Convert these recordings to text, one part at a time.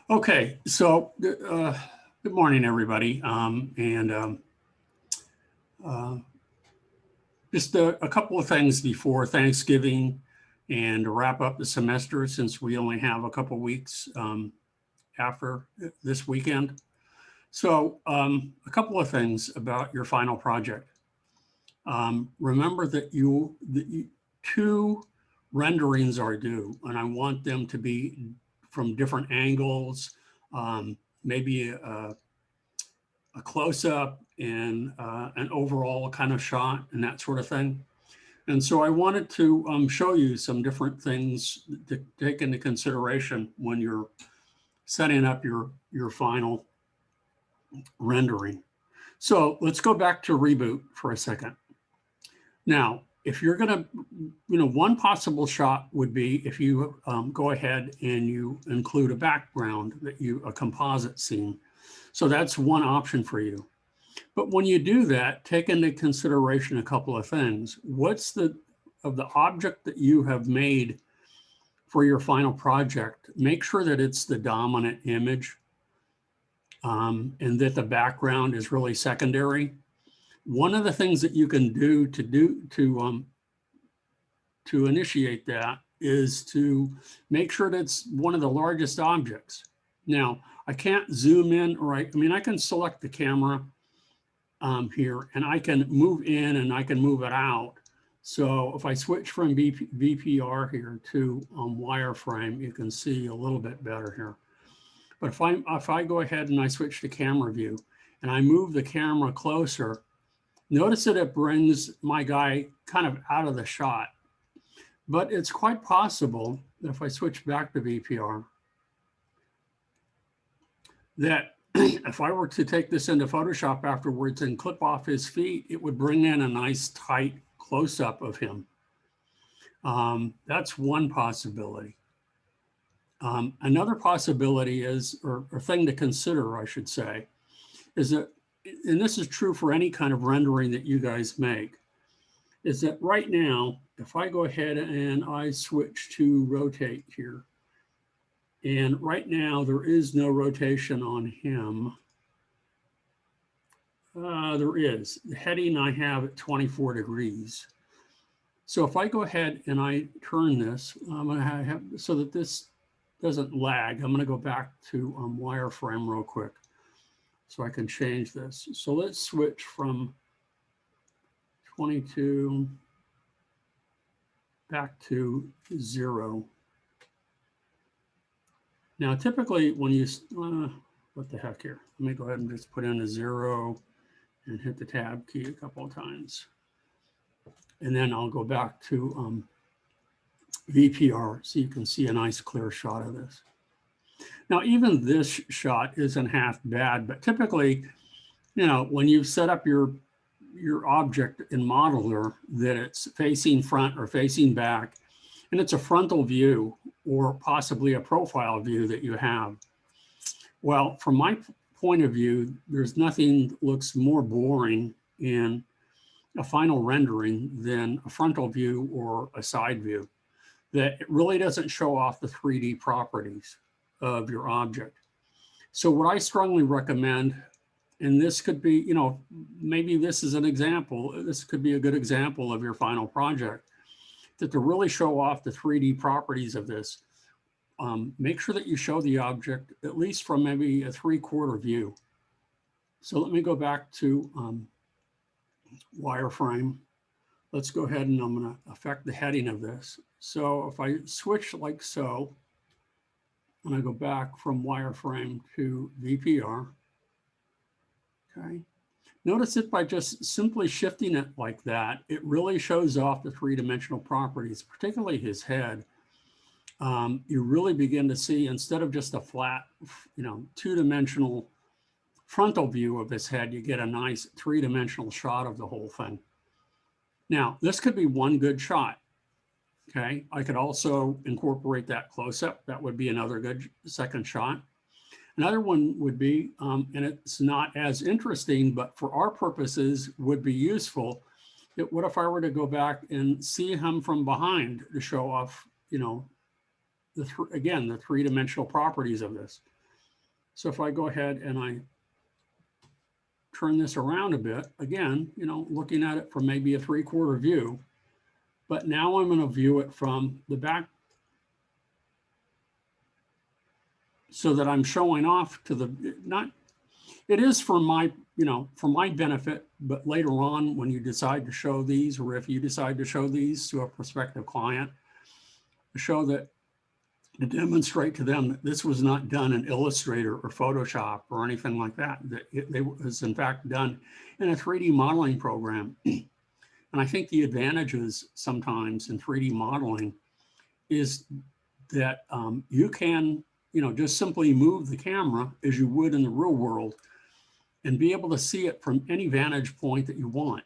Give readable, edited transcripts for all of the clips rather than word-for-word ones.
Okay, so good morning, everybody. Uh, just a couple of things before Thanksgiving and to wrap up the semester since we only have a couple weeks after this weekend. So, a couple of things about your final project. Remember that two renderings are due, and I want them to be from different angles, maybe a close up and an overall kind of shot and that sort of thing. And so I wanted to show you some different things to take into consideration when you're setting up your final rendering. So let's go back to reboot for a second. Now, if you're going to, one possible shot would be if you go ahead and you include a background a composite scene. So that's one option for you. But when you do that, take into consideration a couple of things. What's of the object that you have made for your final project? Make sure that it's the dominant image and that the background is really secondary. One of the things that you can do to initiate that is to make sure that it's one of the largest objects. Now, I can't zoom in, right? I mean, I can select the camera here, and I can move in and I can move it out. So if I switch from VPR here to wireframe, you can see a little bit better here. But if I go ahead and I switch to camera view and I move the camera closer, notice that it brings my guy kind of out of the shot. But it's quite possible that if I switch back to VPR, that if I were to take this into Photoshop afterwards and clip off his feet, it would bring in a nice tight close-up of him. That's one possibility. Another possibility is, or thing to consider, I should say, is that, and this is true for any kind of rendering that you guys make, is that right now, if I go ahead and I switch to rotate here, and right now there is no rotation on him. There is. The heading I have at 24 degrees. So if I go ahead and I turn this, I'm going to have, so that this doesn't lag, I'm going to go back to wireframe real quick so I can change this. So let's switch from 22 back to 0. Now, typically when you, what the heck here? Let me go ahead and just put in a 0 and hit the tab key a couple of times. And then I'll go back to VPR so you can see a nice clear shot of this. Now, even this shot isn't half bad, but typically, when you set up your object in Modeler, that it's facing front or facing back, and it's a frontal view or possibly a profile view that you have. Well, from my point of view, there's nothing that looks more boring in a final rendering than a frontal view or a side view, that it really doesn't show off the 3D properties of your object. So what I strongly recommend, and this could be, maybe this is an example, this could be a good example of your final project, that to really show off the 3D properties of this, make sure that you show the object at least from maybe a 3/4 view. So let me go back to wireframe. Let's go ahead and I'm going to affect the heading of this. So if I switch like so, and I go back from wireframe to VPR, okay, notice that by just simply shifting it like that, it really shows off the 3-dimensional properties, particularly his head. You really begin to see, instead of just a flat, 2-dimensional frontal view of his head, you get a nice 3-dimensional shot of the whole thing. Now, this could be one good shot. Okay, I could also incorporate that close-up. That would be another good second shot. Another one would be, and it's not as interesting, but for our purposes would be useful. What if I were to go back and see him from behind to show off, again, the 3-dimensional properties of this? So if I go ahead and I turn this around a bit, again, you know, looking at it from maybe a 3/4 view, but now I'm going to view it from the back so that I'm showing off to the, not, it is for my, you know, for my benefit, but later on when you decide to show these, or if you decide to show these to a prospective client, to show that, to demonstrate to them that this was not done in Illustrator or Photoshop or anything like that, that it was in fact done in a 3D modeling program. And I think the advantages sometimes in 3D modeling is that you can, you know, just simply move the camera as you would in the real world and be able to see it from any vantage point that you want.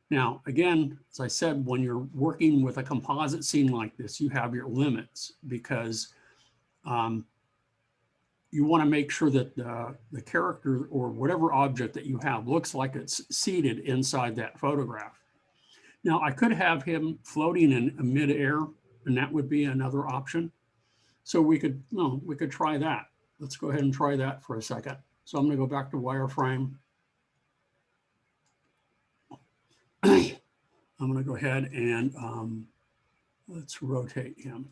Now, again, as I said, when you're working with a composite scene like this, you have your limits because you want to make sure that the character or whatever object that you have looks like it's seated inside that photograph. Now, I could have him floating in midair, and that would be another option. So we could try that. Let's go ahead and try that for a second. So I'm going to go back to wireframe. I'm going to go ahead and let's rotate him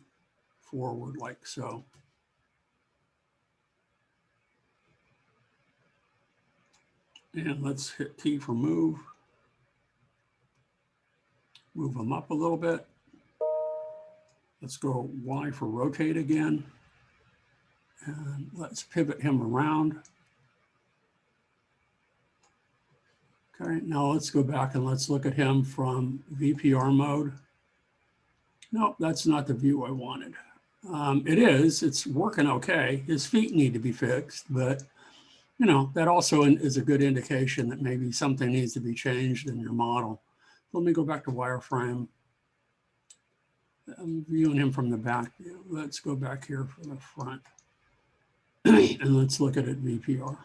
forward like so. And let's hit T for move. Move him up a little bit. Let's go Y for rotate again. And let's pivot him around. Okay, now let's go back and let's look at him from VPR mode. Nope, that's not the view I wanted. It's working okay. His feet need to be fixed, but you know, that also is a good indication that maybe something needs to be changed in your model. Let me go back to wireframe. I'm viewing him from the back view. Let's go back here for the front. And let's look at it VPR.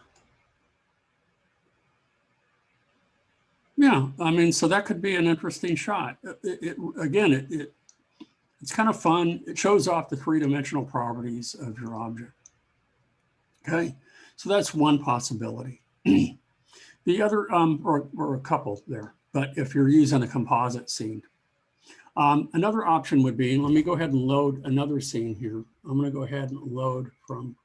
Yeah, I mean, so that could be an interesting shot. It's kind of fun. It shows off the three-dimensional properties of your object. Okay, so that's one possibility. The other, or a couple there, but if you're using a composite scene. Another option would be, let me go ahead and load another scene here. I'm going to go ahead and load from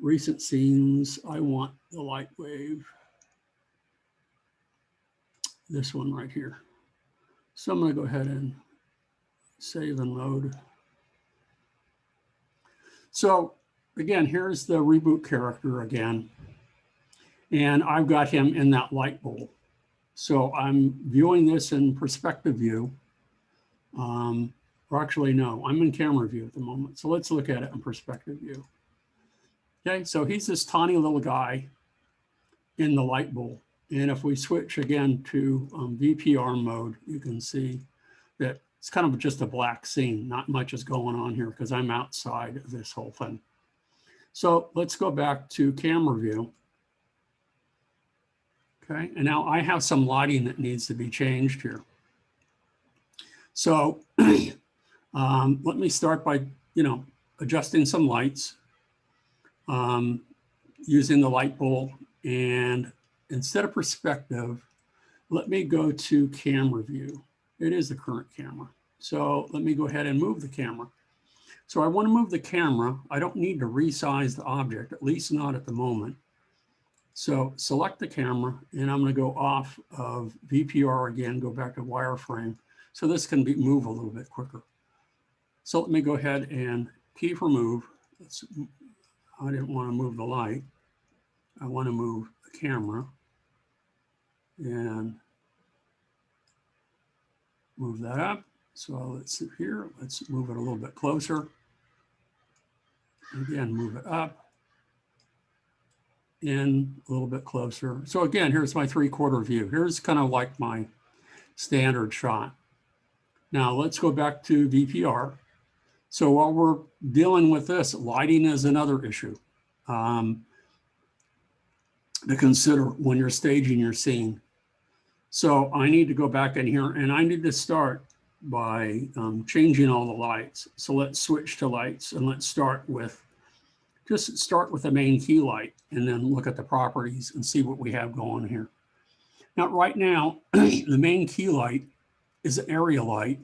recent scenes. I want the light wave. This one right here. So I'm going to go ahead and save and load. So again, here's the reboot character again. And I've got him in that light bowl. So I'm viewing this in perspective view. Or actually, no, I'm in camera view at the moment. So let's look at it in perspective view. Okay, so he's this tiny little guy in the light bowl. And if we switch again to VPR mode, you can see that it's kind of just a black scene. Not much is going on here because I'm outside of this whole thing. So let's go back to camera view. Okay, and now I have some lighting that needs to be changed here. So let me start by, adjusting some lights using the light bowl. And instead of perspective, let me go to camera view. It is the current camera. So let me go ahead and move the camera. So I want to move the camera. I don't need to resize the object, at least not at the moment. So select the camera, and I'm going to go off of VPR again, go back to wireframe. So this can move a little bit quicker. So let me go ahead and key for move. I didn't want to move the light. I want to move the camera and move that up. So let's see here. Let's move it a little bit closer. Again, move it up. In a little bit closer. So again, here's my 3/4 view. Here's kind of like my standard shot. Now let's go back to VPR. So while we're dealing with this, lighting is another issue to consider when you're staging your scene. So I need to go back in here and I need to start by changing all the lights. So let's switch to lights and let's start with just start with the main key light and then look at the properties and see what we have going here. Now, right now, the main key light is an area light,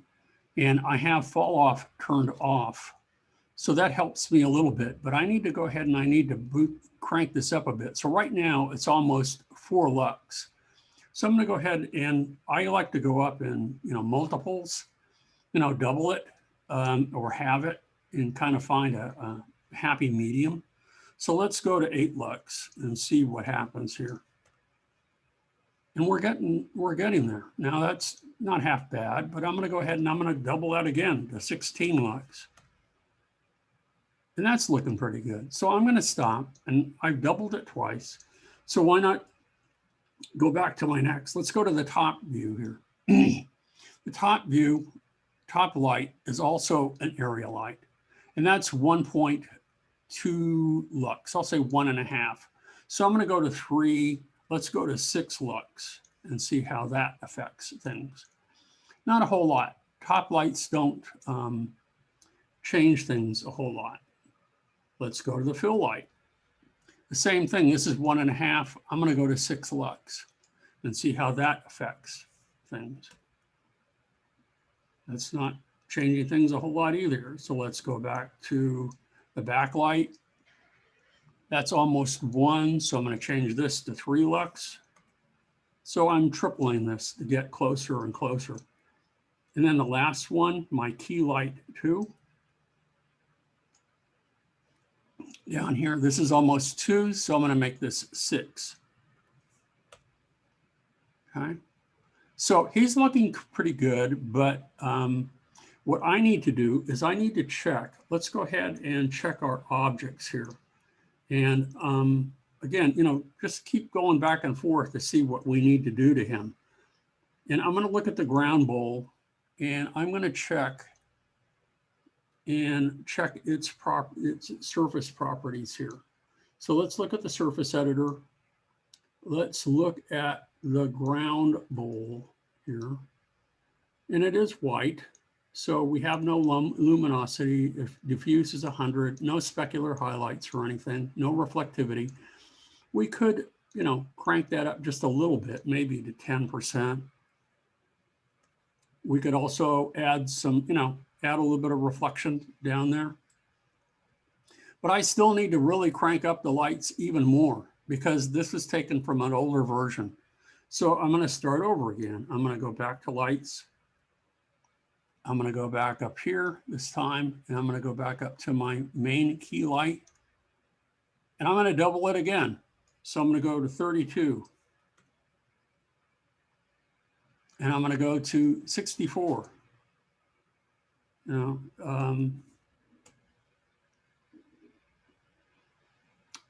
and I have fall off turned off. So that helps me a little bit, but I need to go ahead and I need to crank this up a bit. So right now it's almost 4 lux. So I'm going to go ahead and I like to go up in, multiples, double it or have it and kind of find a happy medium. So let's go to 8 lux and see what happens here. And we're getting there. Now that's not half bad, but I'm going to go ahead and I'm going to double that again to 16 lux. And that's looking pretty good. So I'm going to stop, and I've doubled it twice. So why not go back to my next? Let's go to the top view here. The top view, top light is also an area light, and that's 1.2 lux. I'll say 1.5. So I'm going to go to 3. Let's go to 6 lux and see how that affects things. Not a whole lot. Top lights don't change things a whole lot. Let's go to the fill light. The same thing. This is 1.5. I'm going to go to 6 lux and see how that affects things. That's not changing things a whole lot either. So let's go back to the backlight. That's almost 1. So I'm going to change this to 3 lux. So I'm tripling this to get closer and closer. And then the last one, my key light 2. Down here, this is almost 2, so I'm going to make this 6. Okay, so he's looking pretty good, but what I need to do is I need to check. Let's go ahead and check our objects here. And again, just keep going back and forth to see what we need to do to him. And I'm going to look at the ground bowl, and I'm going to check its surface properties here. So let's look at the surface editor. Let's look at the ground bowl here. And it is white. So we have no luminosity. If diffuse is 100, no specular highlights or anything, no reflectivity. We could, crank that up just a little bit, maybe to 10%. We could also add some, add a little bit of reflection down there. But I still need to really crank up the lights even more because this is taken from an older version. So I'm going to start over again. I'm going to go back to lights. I'm going to go back up here this time, and I'm going to go back up to my main key light. And I'm going to double it again. So I'm going to go to 32. And I'm going to go to 64.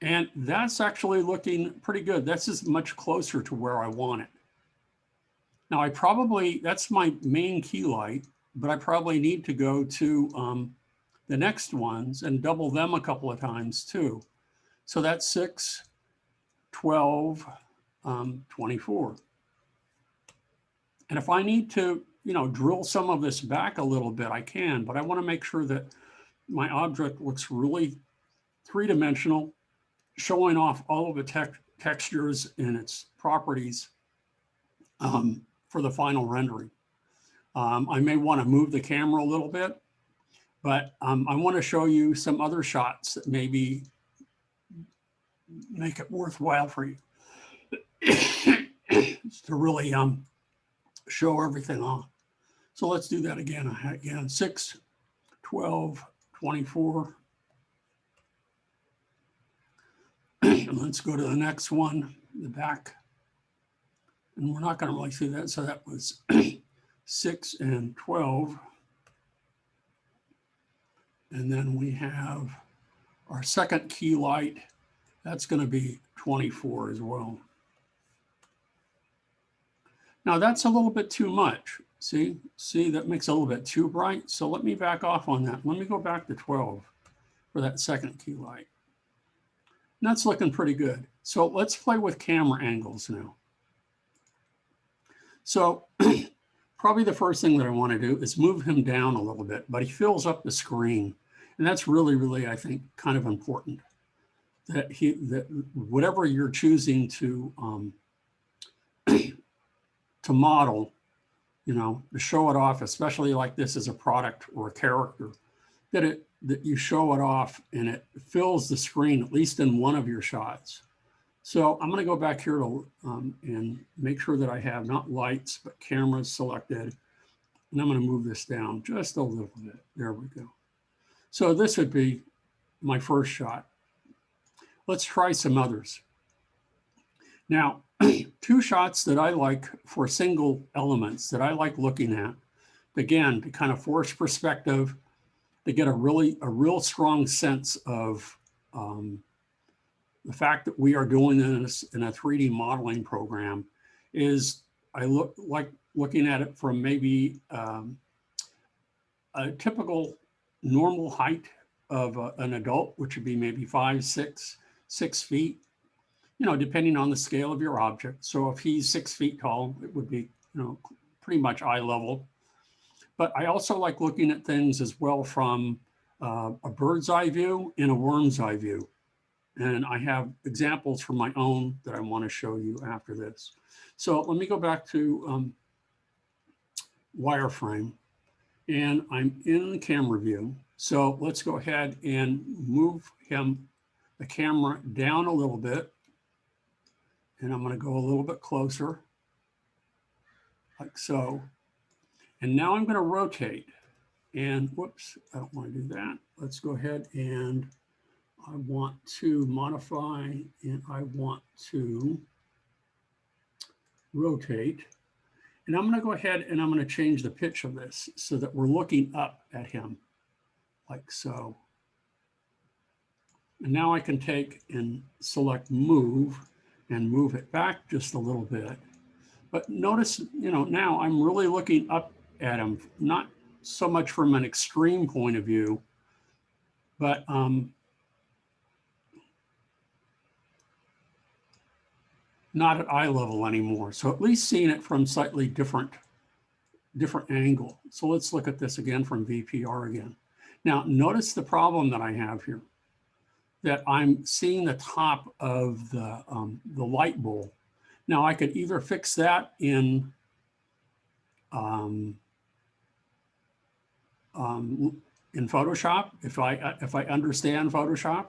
And that's actually looking pretty good. This is much closer to where I want it. Now that's my main key light, but I probably need to go to the next ones and double them a couple of times too. So that's 6, 12, 24. And if I need to, drill some of this back a little bit, I can, but I want to make sure that my object looks really three-dimensional, showing off all of the textures and its properties for the final rendering. I may want to move the camera a little bit, but I want to show you some other shots that maybe make it worthwhile for you to really show everything off. So let's do that again. 6, 12, 24. Let's go to the next one, the back. And we're not going to really see that. So that was 6 and 12. And then we have our second key light. That's going to be 24 as well. Now that's a little bit too much. See, that makes it a little bit too bright. So let me back off on that. Let me go back to 12 for that second key light. And that's looking pretty good. So let's play with camera angles now. So probably the first thing that I want to do is move him down a little bit, but he fills up the screen. And that's really, really, I think, kind of important. that whatever you're choosing to model, you know, to show it off, especially like this as a product or a character, that you show it off and it fills the screen, at least in one of your shots. So I'm going to go back here to and make sure that I have not lights, but cameras selected. And I'm going to move this down just a little bit. There we go. So this would be my first shot. Let's try some others. Now, two shots that I like for single elements that I like looking at, again, to kind of force perspective, to get a real strong sense of the fact that we are doing this in a 3D modeling program, is I like looking at it from maybe a typical normal height of an adult, which would be maybe 5, 6 feet, you know, depending on the scale of your object. So if he's 6 feet tall, it would be, you know, pretty much eye level. But I also like looking at things as well from a bird's eye view and a worm's eye view. And I have examples from my own that I want to show you after this. So let me go back to wireframe, and I'm in the camera view. So let's go ahead and move the camera down a little bit. And I'm going to go a little bit closer, like so. And now I'm going to rotate. And whoops, I don't want to do that. Let's go ahead and I want to modify, and I want to rotate. And I'm going to go ahead and I'm going to change the pitch of this so that we're looking up at him, like so. And now I can take and select move and move it back just a little bit. But notice, you know, now I'm really looking up at him, not so much from an extreme point of view, but not at eye level anymore. So at least seeing it from slightly different angle. So let's look at this again from VPR again. Now notice the problem that I have here, that I'm seeing the top of the light bowl. Now I could either fix that in Photoshop, if I understand Photoshop,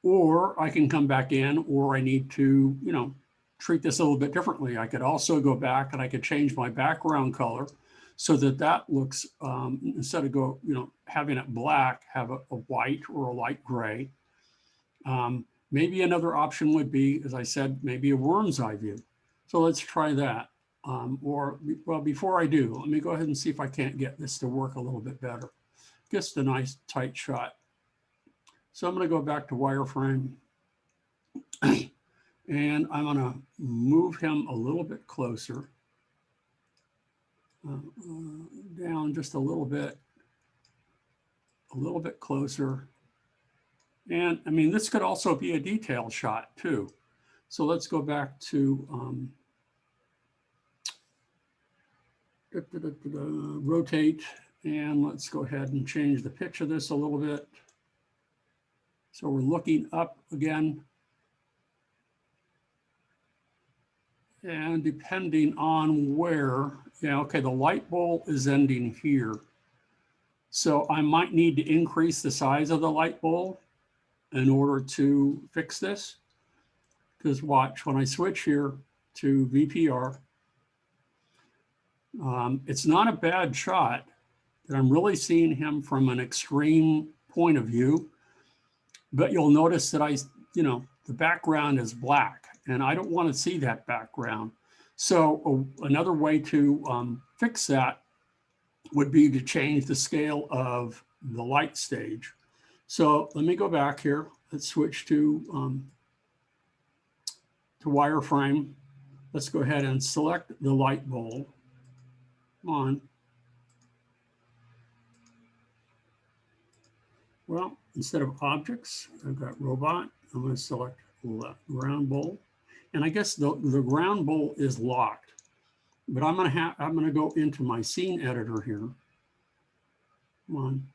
or I can come back in, or I need to, you know, treat this a little bit differently. I could also go back and I could change my background color so that that looks, instead of having it black, have a white or a light gray. Maybe another option would be, as I said, maybe a worm's eye view. So let's try that. Well, before I do, let me go ahead and see if I can't get this to work a little bit better. Just a nice tight shot. So I'm going to go back to wireframe. And I'm going to move him a little bit closer, down just a little bit closer. And I mean, this could also be a detail shot too. So let's go back to rotate, and let's go ahead and change the pitch of this a little bit. So we're looking up again. And depending on where, yeah, okay, the light bowl is ending here. So I might need to increase the size of the light bowl in order to fix this. Because watch, when I switch here to VPR, it's not a bad shot, that I'm really seeing him from an extreme point of view. But you'll notice that the background is black, and I don't want to see that background. So another way to fix that would be to change the scale of the light stage. So let me go back here. Let's switch to wireframe. Let's go ahead and select the light bowl. Come on. Well, instead of objects, I've got robot. I'm going to select ground bowl. And I guess the ground bowl is locked, but I'm going to go into my scene editor here. Come on.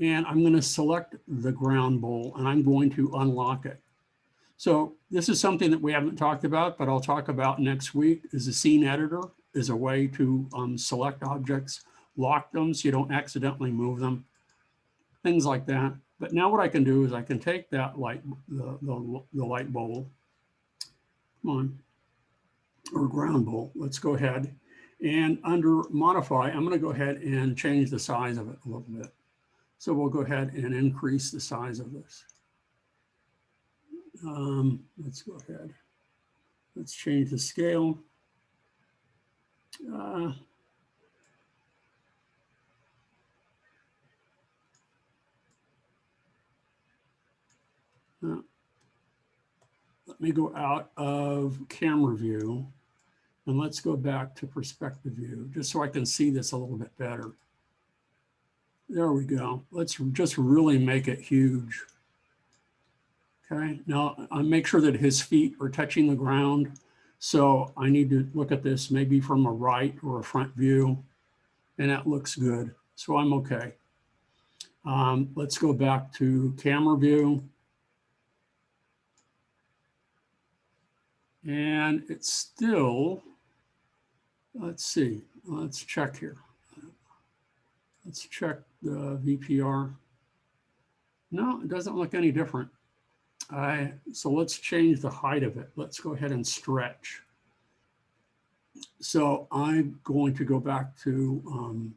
And I'm going to select the ground bowl and I'm going to unlock it. So this is something that we haven't talked about, but I'll talk about next week. Is a scene editor is a way to select objects, lock them so you don't accidentally move them, things like that. But now what I can do is I can take that light, the light bowl, come on, or ground bowl. Let's go ahead and under modify, I'm going to go ahead and change the size of it a little bit. So we'll go ahead and increase the size of this. Let's go ahead. Let's change the scale. Let me go out of camera view and let's go back to perspective view just so I can see this a little bit better. There we go. Let's just really make it huge. Okay, now I make sure that his feet are touching the ground. So I need to look at this maybe from a right or a front view, and that looks good. So I'm okay. Let's go back to camera view. And it's still, let's see, let's check here. Let's check the VPR. No, it doesn't look any different. So let's change the height of it. Let's go ahead and stretch. So I'm going to go back to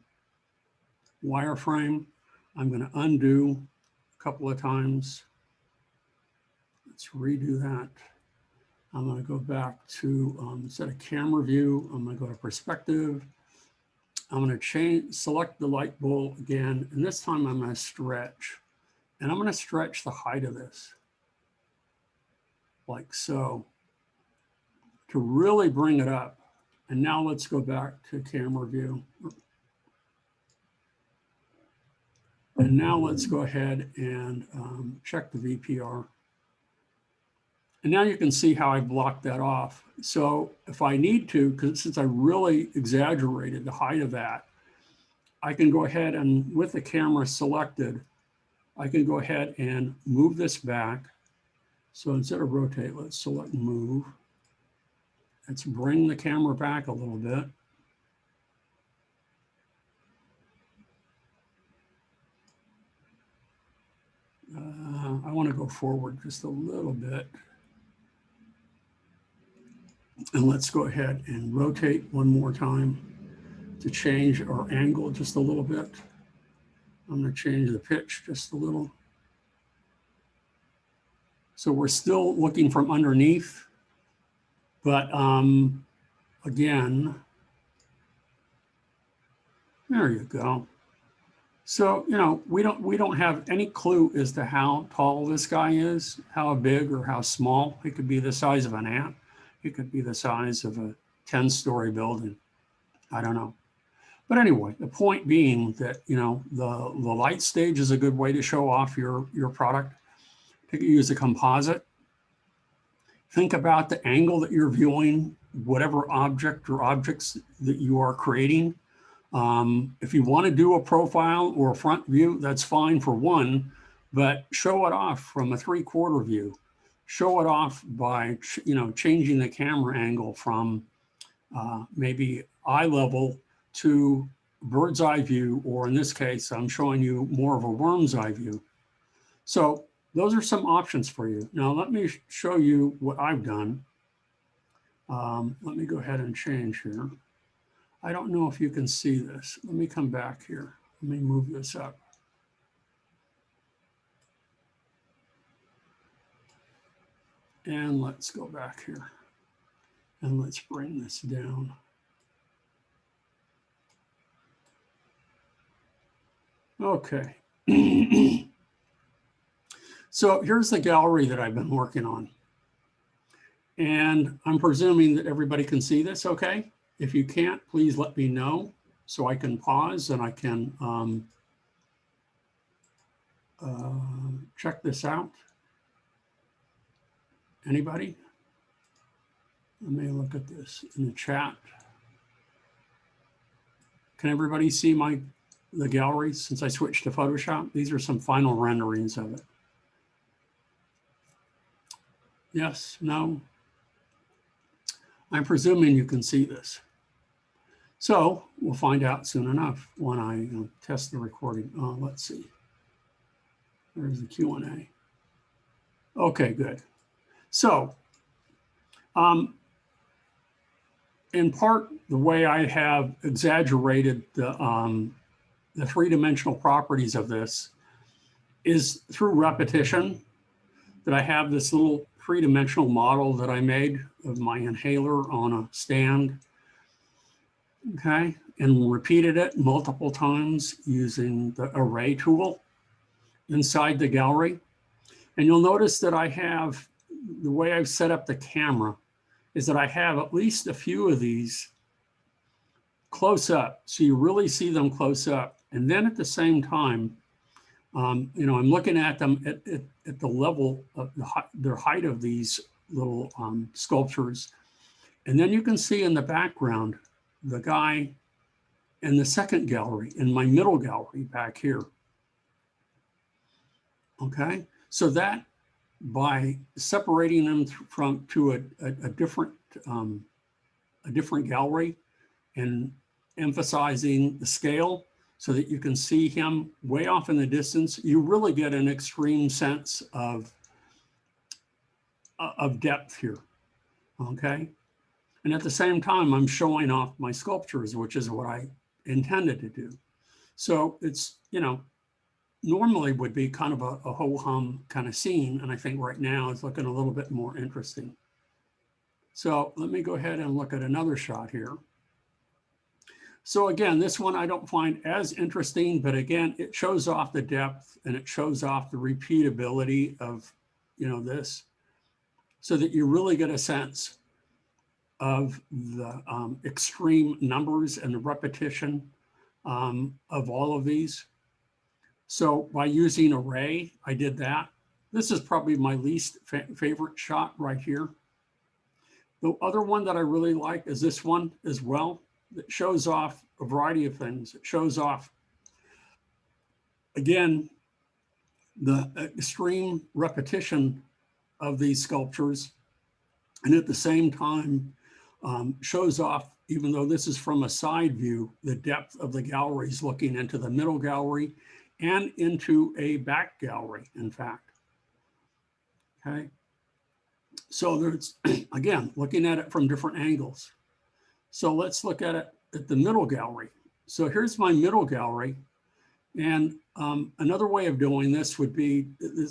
wireframe. I'm going to undo a couple of times. Let's redo that. I'm going to go back to instead of camera view, I'm going to go to perspective. I'm going to select the light bowl again, and this time I'm going to stretch. And I'm going to stretch the height of this, like so, to really bring it up. And now let's go back to camera view. And now let's go ahead and check the VPR. And now you can see how I blocked that off. So if I need to, because since I really exaggerated the height of that, I can go ahead and with the camera selected, I can go ahead and move this back. So instead of rotate, let's select move. Let's bring the camera back a little bit. I want to go forward just a little bit. And let's go ahead and rotate one more time to change our angle just a little bit. I'm going to change the pitch just a little. So we're still looking from underneath, but again, there you go. So, you know, we don't have any clue as to how tall this guy is, how big or how small. It could be the size of an ant. It could be the size of a 10-story building. I don't know. But anyway, the point being that, you know, the light stage is a good way to show off your product. Use a composite. Think about the angle that you're viewing, whatever object or objects that you are creating. If you want to do a profile or a front view, that's fine for one, but show it off from a 3/4 view. Show it off by, you know, changing the camera angle from maybe eye level to bird's eye view, or in this case, I'm showing you more of a worm's eye view. So those are some options for you. Now, let me show you what I've done. Let me go ahead and change here. I don't know if you can see this. Let me come back here. Let me move this up. And let's go back here. And let's bring this down. Okay. So here's the gallery that I've been working on. And I'm presuming that everybody can see this okay? If you can't, please let me know so I can pause and I can check this out. Anybody? Let me look at this in the chat. Can everybody see my the gallery since I switched to Photoshop. These are some final renderings of it. Yes, no. I'm presuming you can see this. So we'll find out soon enough when I test the recording. Let's see. There's the Q&A. Okay, good. So in part, the way I have exaggerated the three-dimensional properties of this is through repetition, that I have this little three-dimensional model that I made of my inhaler on a stand, okay, and repeated it multiple times using the array tool inside the gallery. And you'll notice that I have, the way I've set up the camera is that I have at least a few of these close up. So you really see them close up. And then at the same time, I'm looking at them at the level of the height of these little sculptures. And then you can see in the background, the guy in the second gallery, in my middle gallery back here. Okay, so that by separating them to a different gallery and emphasizing the scale so that you can see him way off in the distance, you really get an extreme sense of depth here, okay? And at the same time, I'm showing off my sculptures, which is what I intended to do. So it's, normally would be kind of a ho-hum kind of scene. And I think right now it's looking a little bit more interesting. So let me go ahead and look at another shot here. So again, this one I don't find as interesting, but again, it shows off the depth and it shows off the repeatability of, this, so that you really get a sense of the extreme numbers and the repetition of all of these. So by using array, I did that. This is probably my least favorite shot right here. The other one that I really like is this one as well. It shows off a variety of things. It shows off, again, the extreme repetition of these sculptures. And at the same time, shows off, even though this is from a side view, the depth of the galleries looking into the middle gallery and into a back gallery, in fact. Okay. So there's, again, looking at it from different angles. So let's look at it at the middle gallery. So here's my middle gallery. And another way of doing this would be,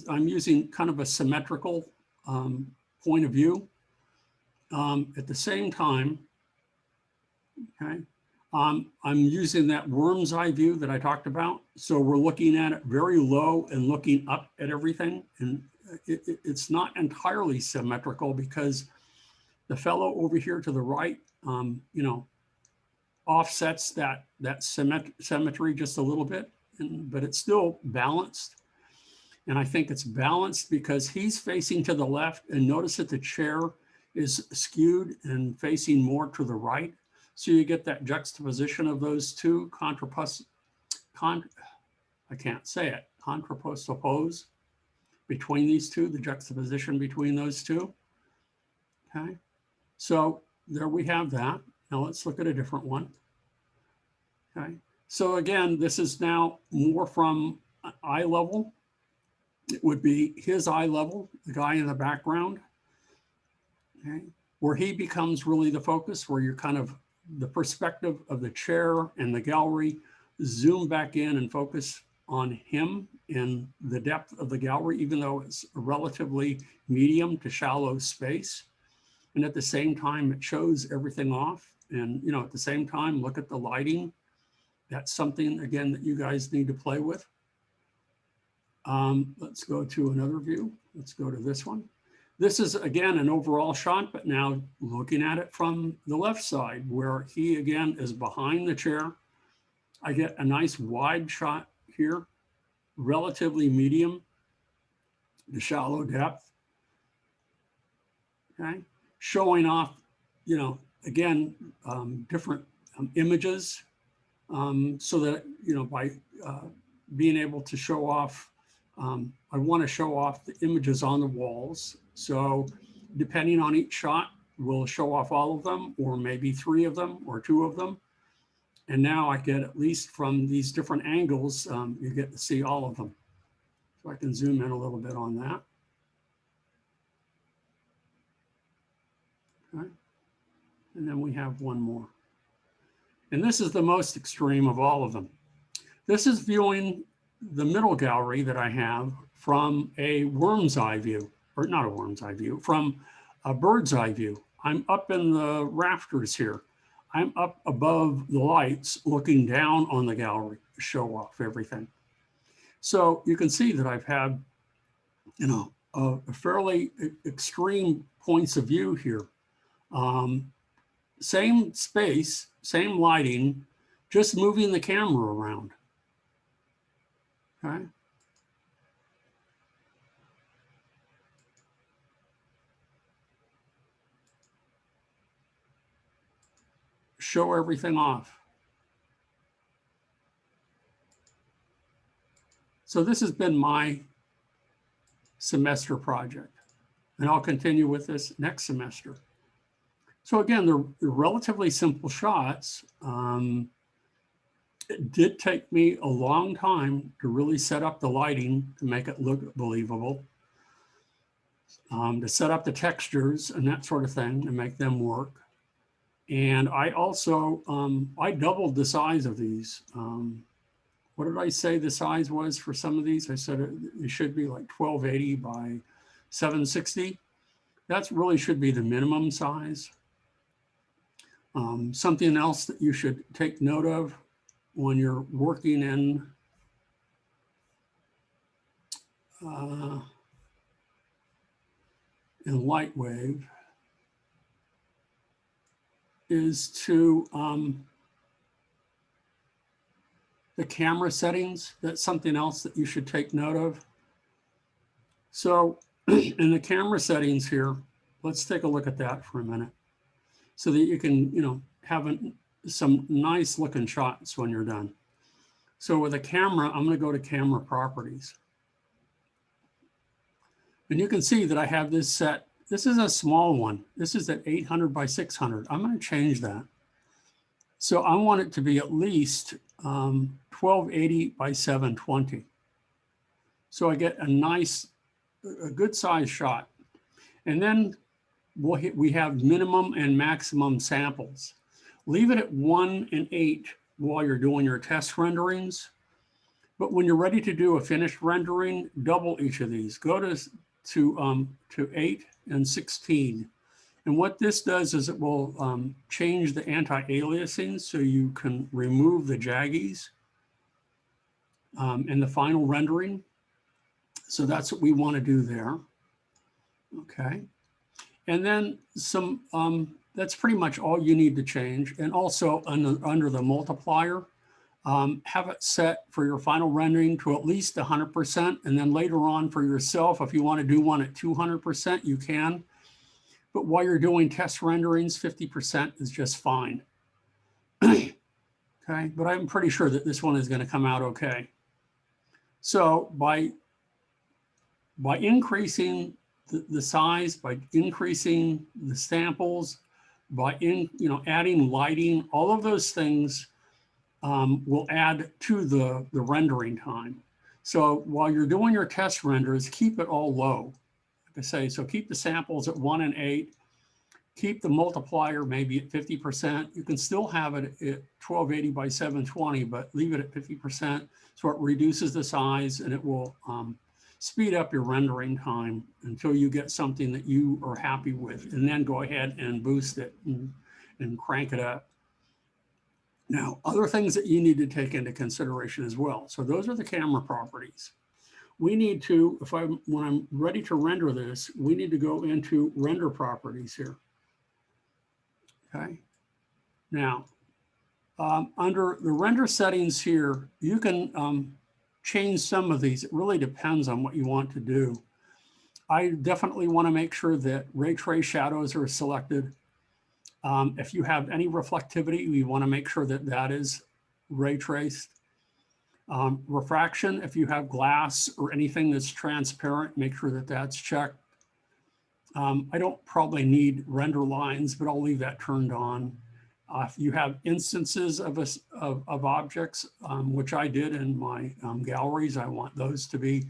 I'm using kind of a symmetrical point of view. At the same time, okay, I'm using that worm's eye view that I talked about. So we're looking at it very low and looking up at everything. And it's not entirely symmetrical because the fellow over here to the right, offsets that symmetry just a little bit, but it's still balanced. And I think it's balanced because he's facing to the left, and notice that the chair is skewed and facing more to the right. So you get that juxtaposition of those two contrapose between these two, the juxtaposition between those two. Okay, so there we have that. Now let's look at a different one. Okay, so again, this is now more from eye level. It would be his eye level, the guy in the background. Okay, where he becomes really the focus, where you're kind of the perspective of the chair and the gallery zoom back in and focus on him and the depth of the gallery, even though it's a relatively medium to shallow space. And at the same time, it shows everything off. And, at the same time, look at the lighting. That's something, again, that you guys need to play with. Let's go to another view. Let's go to this one. This is, again, an overall shot, but now looking at it from the left side, where he, again, is behind the chair. I get a nice wide shot here, relatively medium to shallow depth. Okay, showing off, again, different images so that, you know, by being able to show off, I want to show off the images on the walls. So depending on each shot, we'll show off all of them, or maybe 3 of them or 2 of them. And now I get, at least from these different angles, you get to see all of them. So I can zoom in a little bit on that. Okay. And then we have one more. And this is the most extreme of all of them. This is viewing the middle gallery that I have from a worm's eye view, or not a worm's eye view, from a bird's eye view. I'm up in the rafters here. I'm up above the lights looking down on the gallery to show off everything. So you can see that I've had, you know, a fairly extreme points of view here. Same space, same lighting, just moving the camera around. Okay. Show everything off. So this has been my semester project, and I'll continue with this next semester. So again, they're relatively simple shots. It did take me a long time to really set up the lighting to make it look believable, to set up the textures and that sort of thing to make them work. And I also, I doubled the size of these. What did I say the size was for some of these? I said it should be like 1280 by 760. That really should be the minimum size. Something else that you should take note of when you're working in Lightwave is to the camera settings. That's something else that you should take note of. So in the camera settings here, let's take a look at that for a minute, so that you can, you know, have some nice looking shots when you're done. So with a camera, I'm going to go to camera properties. And you can see that I have this set. This is a small one. This is at 800 by 600. I'm going to change that. So I want it to be at least 1280 by 720. So I get a nice, a good size shot. And then we have minimum and maximum samples. Leave it at 1 and 8 while you're doing your test renderings. But when you're ready to do a finished rendering, double each of these. Go to 8 and 16. And what this does is it will change the anti-aliasing so you can remove the jaggies in the final rendering. So that's what we want to do there. Okay. And then that's pretty much all you need to change. And also under the multiplier, have it set for your final rendering to at least 100%. And then later on for yourself, if you want to do one at 200%, you can. But while you're doing test renderings, 50% is just fine. Okay, but I'm pretty sure that this one is going to come out okay. So by increasing the size, by increasing the samples, by adding lighting, all of those things will add to the rendering time. So while you're doing your test renders, keep it all low. Like I say, so keep the samples at 1 and 8, keep the multiplier maybe at 50%. You can still have it at 1280 by 720, but leave it at 50%, so it reduces the size and it will speed up your rendering time until you get something that you are happy with, and then go ahead and boost it and crank it up. Now, other things that you need to take into consideration as well. So those are the camera properties. We need to, when I'm ready to render this, we need to go into render properties here. Okay. Now, under the render settings here, you can change some of these. It really depends on what you want to do. I definitely want to make sure that ray trace shadows are selected. If you have any reflectivity, we want to make sure that that is ray traced. Refraction, if you have glass or anything that's transparent, make sure that that's checked. I don't probably need render lines, but I'll leave that turned on. If you have instances of objects, which I did in my galleries, I want those to be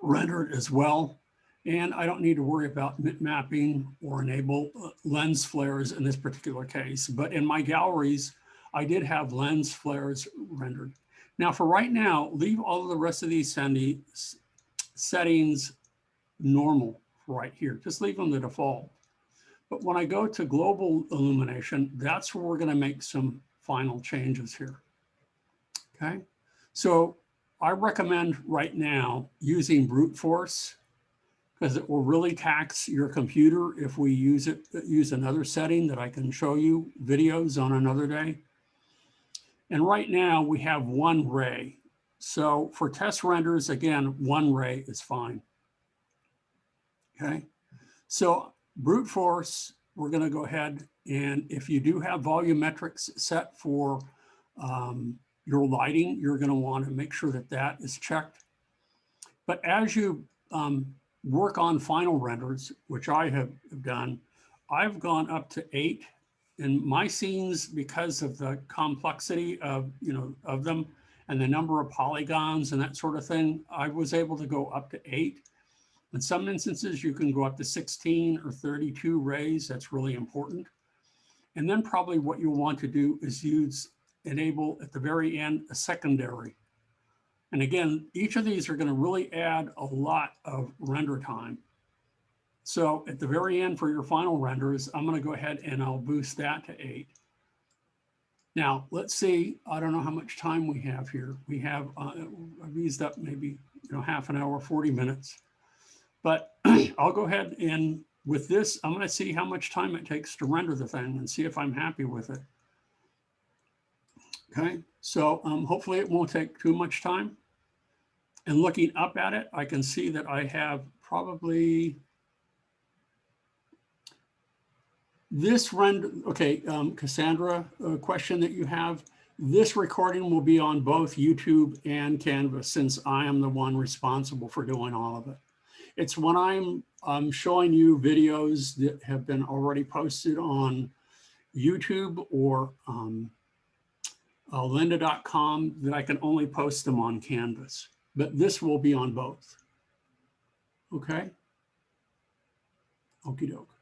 rendered as well. And I don't need to worry about mapping or enable lens flares in this particular case. But in my galleries, I did have lens flares rendered. Now for right now, leave all of the rest of these settings normal right here. Just leave them the default. But when I go to global illumination, that's where we're going to make some final changes here. Okay, so I recommend right now using brute force, because it will really tax your computer if we use another setting that I can show you videos on another day. And right now we have one ray. So for test renders, again, one ray is fine. Okay, so brute force, we're going to go ahead, and if you do have volumetrics set for your lighting, you're going to want to make sure that that is checked. But as you work on final renders, which I have done, I've gone up to 8 in my scenes because of the complexity of them and the number of polygons and that sort of thing. I was able to go up to 8. In some instances, you can go up to 16 or 32 rays. That's really important. And then probably what you'll want to do is enable at the very end a secondary. And again, each of these are going to really add a lot of render time. So at the very end for your final renders, I'm going to go ahead and I'll boost that to 8. Now, let's see, I don't know how much time we have here. We have, I've used up maybe half an hour, 40 minutes. But I'll go ahead and with this, I'm going to see how much time it takes to render the thing and see if I'm happy with it. Okay, so hopefully it won't take too much time. And looking up at it, I can see that I have probably this render. Okay, Cassandra, a question that you have. This recording will be on both YouTube and Canvas since I am the one responsible for doing all of it. It's when I'm showing you videos that have been already posted on YouTube or lynda.com that I can only post them on Canvas, but this will be on both. Okay. Okie doke.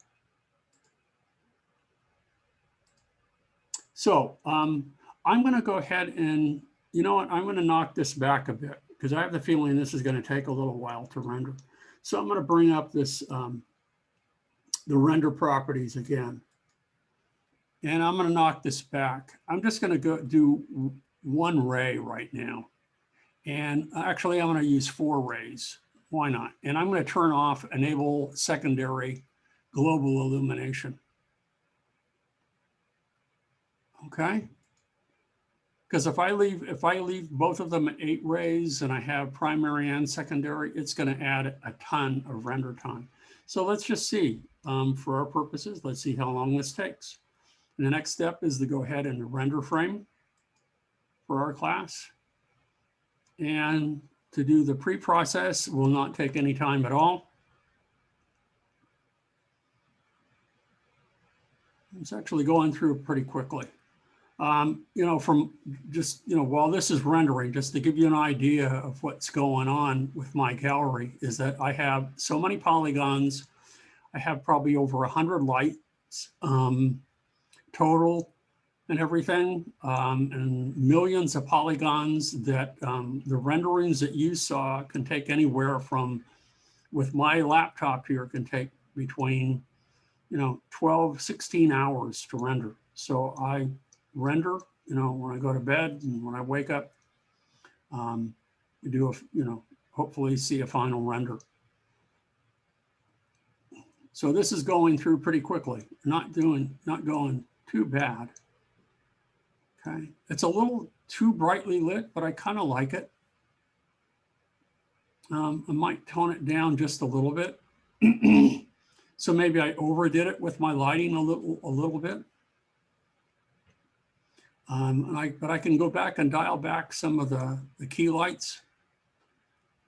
So I'm going to go ahead and, you know what, I'm going to knock this back a bit because I have the feeling this is going to take a little while to render. So I'm going to bring up this, the render properties again. And I'm going to knock this back. I'm just going to go do one ray right now. And actually, I'm going to use 4 rays. Why not? And I'm going to turn off enable secondary global illumination. Okay. Because if I leave both of them at 8 rays and I have primary and secondary, it's going to add a ton of render time. So let's just see, for our purposes, let's see how long this takes. And the next step is to go ahead and render frame for our class. And to do the pre-process will not take any time at all. It's actually going through pretty quickly. From just, while this is rendering, just to give you an idea of what's going on with my gallery is that I have so many polygons. I have probably over 100 lights total and everything, and millions of polygons that the renderings that you saw can take anywhere from, with my laptop here, can take between, 12, 16 hours to render. So I render, when I go to bed and when I wake up, we do, hopefully see a final render. So this is going through pretty quickly, not going too bad. Okay, it's a little too brightly lit, but I kind of like it. I might tone it down just a little bit. So maybe I overdid it with my lighting a little bit. But I can go back and dial back some of the key lights.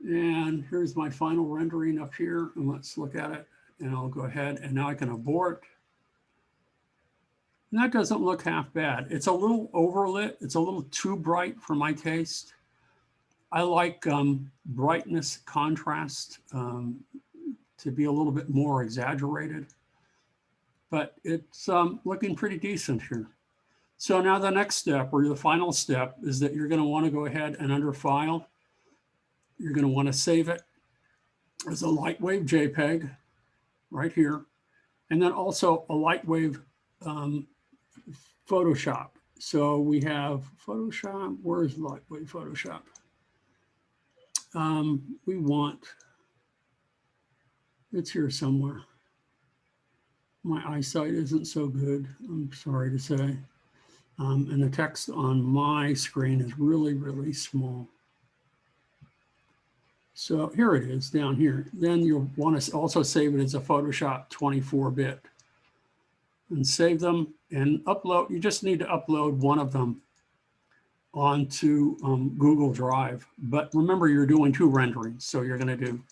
And here's my final rendering up here. And let's look at it. And I'll go ahead and now I can abort. And that doesn't look half bad. It's a little overlit. It's a little too bright for my taste. I like brightness, contrast to be a little bit more exaggerated. But it's looking pretty decent here. So now the next step, or the final step, is that you're going to want to go ahead and under File, you're going to want to save it as a Lightwave JPEG right here. And then also a Lightwave Photoshop. So we have Photoshop. Where's Lightwave Photoshop? We want, it's here somewhere. My eyesight isn't so good, I'm sorry to say. And the text on my screen is really, really small. So here it is down here. Then you'll want to also save it as a Photoshop 24-bit. And save them and upload. You just need to upload one of them onto Google Drive. But remember, you're doing 2 renderings, so you're going to do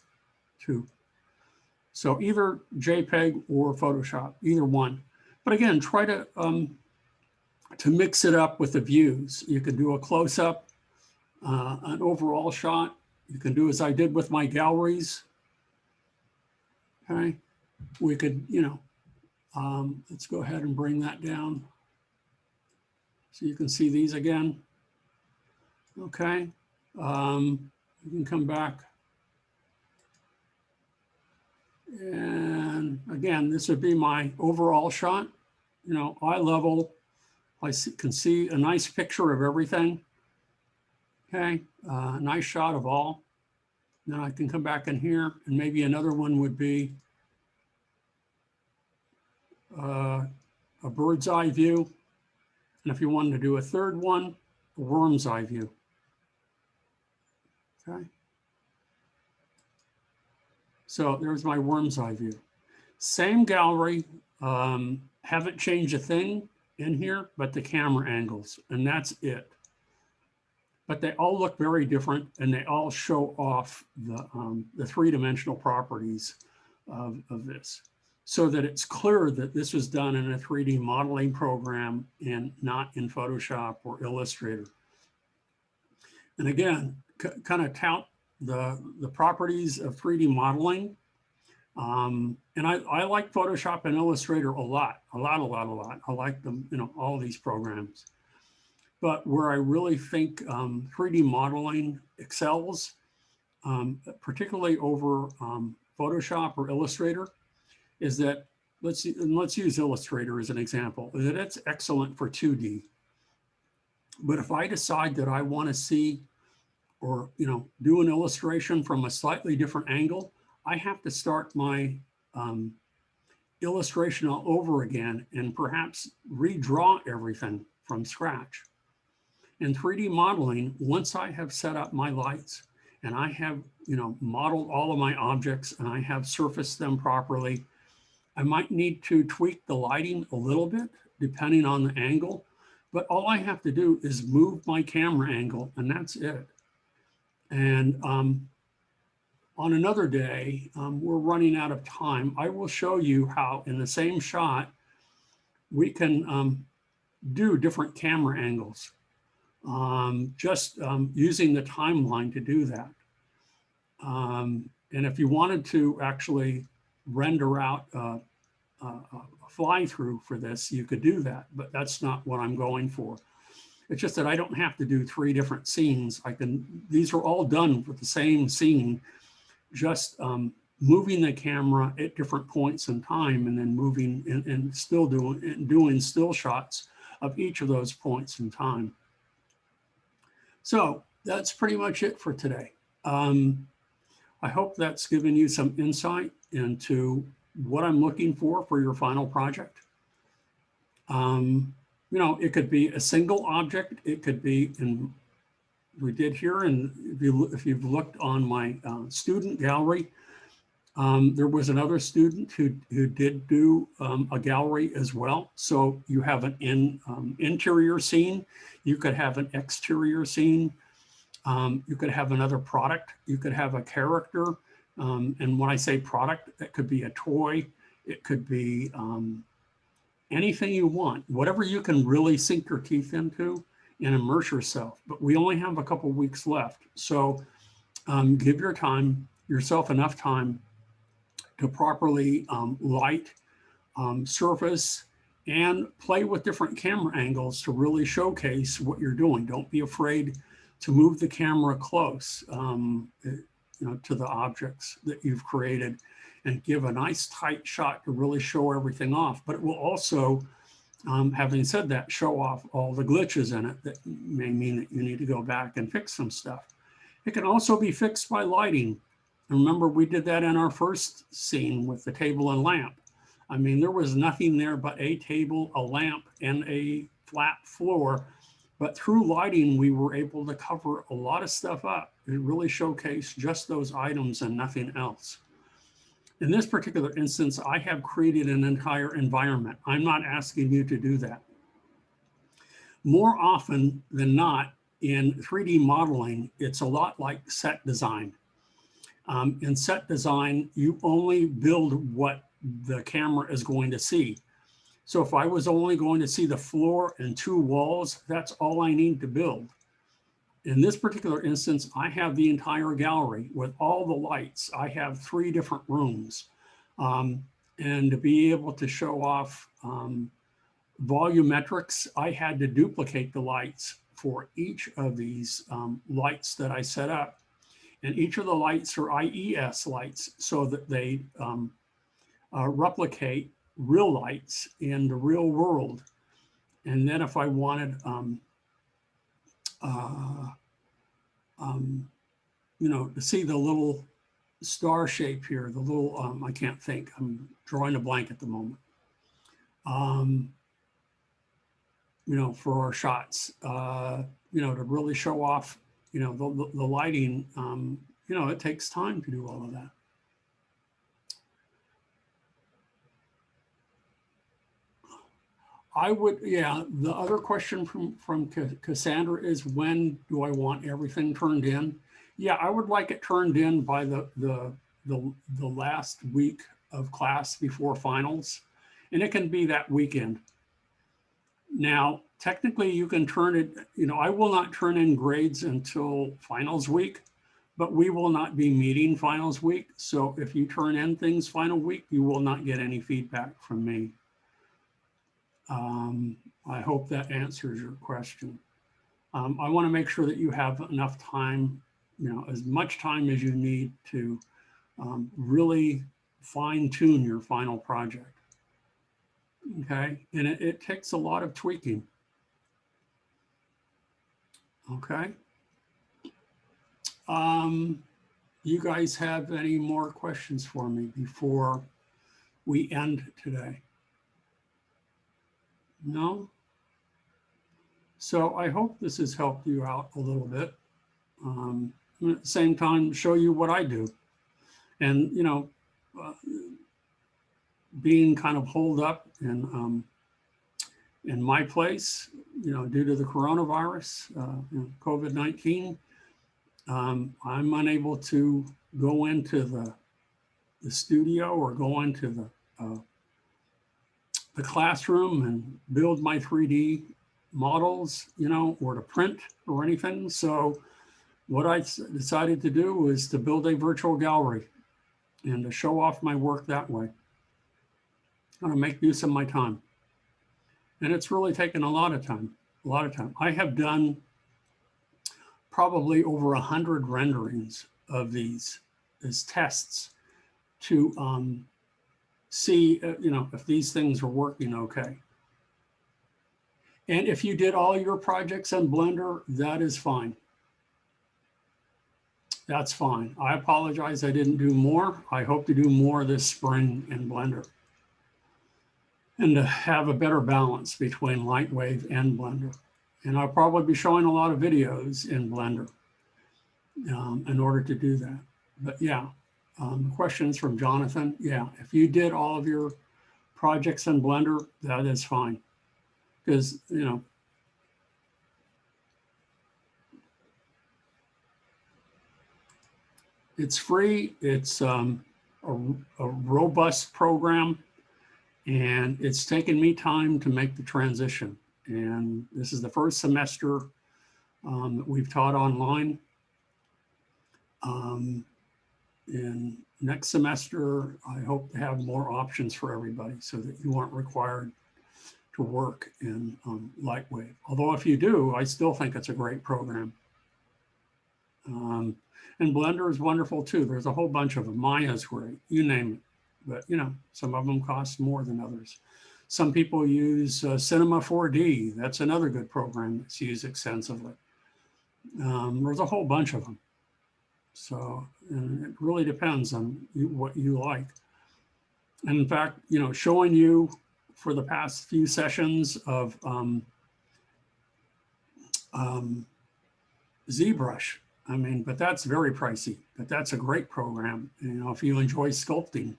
2. So either JPEG or Photoshop, either one. But again, try to mix it up with the views. You can do a close-up, an overall shot. You can do as I did with my galleries. Okay, we could, you know, let's go ahead and bring that down so you can see these again. Okay, you can come back. And again, this would be my overall shot. You know, eye level, I can see a nice picture of everything. Okay, nice shot of all. Then I can come back in here and maybe another one would be a bird's eye view. And if you wanted to do a third one, a worm's eye view. Okay. So there's my worm's eye view. Same gallery, haven't changed a thing in here, but the camera angles, and that's it. But they all look very different, and they all show off the three-dimensional properties of this, so that it's clear that this was done in a 3D modeling program and not in Photoshop or Illustrator. And again, kind of tout the properties of 3D modeling. And I like Photoshop and Illustrator a lot. I like them, you know, all these programs. But where I really think 3D modeling excels, particularly over Photoshop or Illustrator, is that, let's use Illustrator as an example, that it's excellent for 2D. But if I decide that I want to see or, you know, do an illustration from a slightly different angle, I have to start my illustration all over again and perhaps redraw everything from scratch. In 3D modeling, once I have set up my lights and I have, you know, modeled all of my objects and I have surfaced them properly, I might need to tweak the lighting a little bit depending on the angle, but all I have to do is move my camera angle and that's it. And on another day, we're running out of time. I will show you how in the same shot, we can do different camera angles, just using the timeline to do that. And if you wanted to actually render out a fly through for this, you could do that, but that's not what I'm going for. It's just that I don't have to do 3 different scenes. These are all done with the same scene, just moving the camera at different points in time and then moving and still doing still shots of each of those points in time. So that's pretty much it for today. I hope that's given you some insight into what I'm looking for your final project. You know, it could be a single object. It could be, in we did here, and if you've looked on my student gallery, There was another student who did do a gallery as well. So you have an interior scene, you could have an exterior scene, you could have another product, you could have a character. And when I say product, that could be a toy, it could be anything you want, whatever you can really sink your teeth into and immerse yourself. But we only have a couple weeks left. So give yourself enough time to properly light, surface, and play with different camera angles to really showcase what you're doing. Don't be afraid to move the camera close to the objects that you've created and give a nice tight shot to really show everything off. But it will also, having said that, show off all the glitches in it that may mean that you need to go back and fix some stuff. It can also be fixed by lighting. Remember, we did that in our first scene with the table and lamp. I mean, there was nothing there but a table, a lamp, and a flat floor. But through lighting, we were able to cover a lot of stuff up. It really showcased just those items and nothing else. In this particular instance, I have created an entire environment. I'm not asking you to do that. More often than not, in 3D modeling, it's a lot like set design. In set design, you only build what the camera is going to see. So if I was only going to see the floor and 2 walls, that's all I need to build. In this particular instance, I have the entire gallery with all the lights. I have 3 different rooms. And to be able to show off volumetrics, I had to duplicate the lights for each of these lights that I set up. And each of the lights are IES lights so that they replicate real lights in the real world. And then if I wanted, to see the little star shape here, the little, I can't think, I'm drawing a blank at the moment. For our shots, to really show off, the lighting, it takes time to do all of that. The other question from Cassandra is, when do I want everything turned in? Yeah, I would like it turned in by the last week of class before finals, and it can be that weekend. Now, technically you can turn it, I will not turn in grades until finals week, but we will not be meeting finals week. So if you turn in things final week, you will not get any feedback from me. I hope that answers your question. I want to make sure that you have enough time, as much time as you need to really fine tune your final project. Okay, and it takes a lot of tweaking. Okay. You guys have any more questions for me before we end today? No? So I hope this has helped you out a little bit. At the same time, show you what I do. And, being kind of holed up in my place, due to the coronavirus, COVID-19, I'm unable to go into the studio or go into the classroom and build my 3D models, or to print or anything. So what I decided to do was to build a virtual gallery and to show off my work that way. I'm gonna make use of my time. And it's really taken a lot of time, I have done probably over 100 renderings of these as tests to see, if these things are working okay. And if you did all your projects in Blender, that is fine. That's fine. I apologize I didn't do more. I hope to do more this spring in Blender, and to have a better balance between Lightwave and Blender. And I'll probably be showing a lot of videos in Blender in order to do that. But yeah, Questions from Jonathan. Yeah, if you did all of your projects in Blender, that is fine. Because, you know, it's free. It's a robust program, and it's taken me time to make the transition. And this is the first semester that we've taught online. And next semester, I hope to have more options for everybody so that you aren't required to work in Lightwave. Although if you do, I still think it's a great program. And Blender is wonderful too. There's a whole bunch of them. Maya's great, you name it. But you know, some of them cost more than others. Some people use Cinema 4D. That's another good program that's used extensively. There's a whole bunch of them. So it really depends on what you like. And in fact, you know, showing you for the past few sessions of ZBrush, I mean, but that's very pricey, but that's a great program. You know, if you enjoy sculpting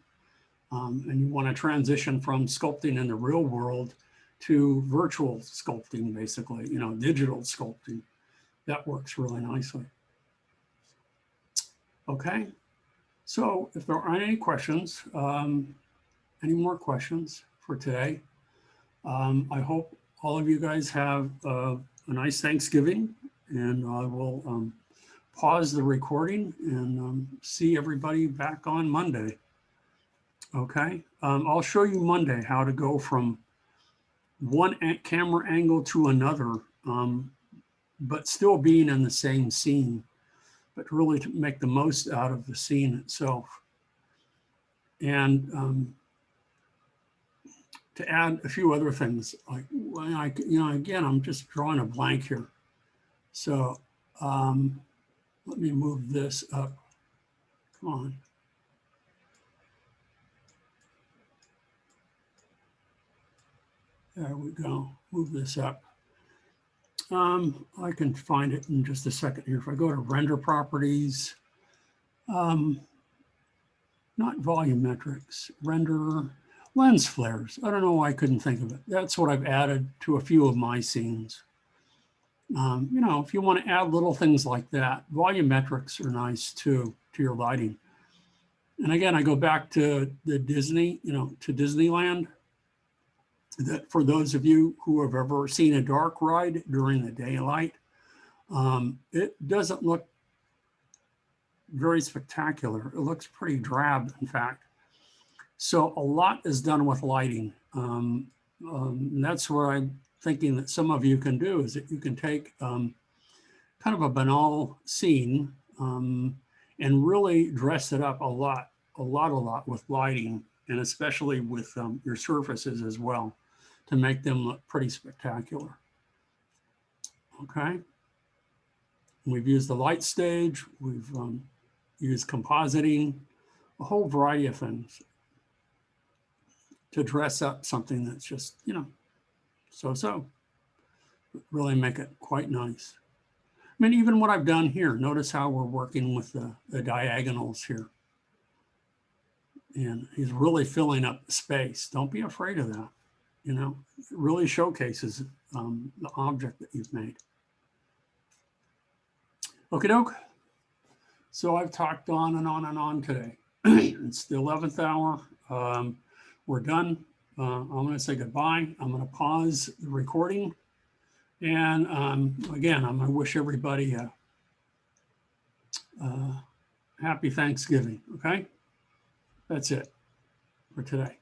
and you want to transition from sculpting in the real world to virtual sculpting, basically, you know, digital sculpting, that works really nicely. Okay, so if there aren't any questions, any more questions for today, I hope all of you guys have a nice Thanksgiving, and I will pause the recording and see everybody back on Monday. Okay, I'll show you Monday how to go from one camera angle to another, but still being in the same scene, but really to make the most out of the scene itself. And to add a few other things, like, you know, again, I'm just drawing a blank here. So let me move this up. Come on. There we go. Move this up. I can find it in just a second here. If I go to render properties, not volumetrics, render lens flares. I don't know why I couldn't think of it. That's what I've added to a few of my scenes. You know, if you want to add little things like that, volumetrics are nice too, to your lighting. And again, I go back to the Disney, you know, to Disneyland. That for those of you who have ever seen a dark ride during the daylight, it doesn't look very spectacular. It looks pretty drab, in fact. So a lot is done with lighting. That's what I'm thinking that some of you can do, is that you can take kind of a banal scene and really dress it up a lot with lighting, and especially with your surfaces as well, to make them look pretty spectacular. Okay. We've used the light stage, we've used compositing, a whole variety of things to dress up something that's just, you know, so-so. Really make it quite nice. I mean, even what I've done here, notice how we're working with the diagonals here. And he's really filling up the space. Don't be afraid of that. You know, it really showcases the object that you've made. Okie doke. So I've talked on and on and on today. It's the 11th hour. We're done. I'm going to say goodbye. I'm going to pause the recording. And again, I'm going to wish everybody a happy Thanksgiving. Okay. That's it for today.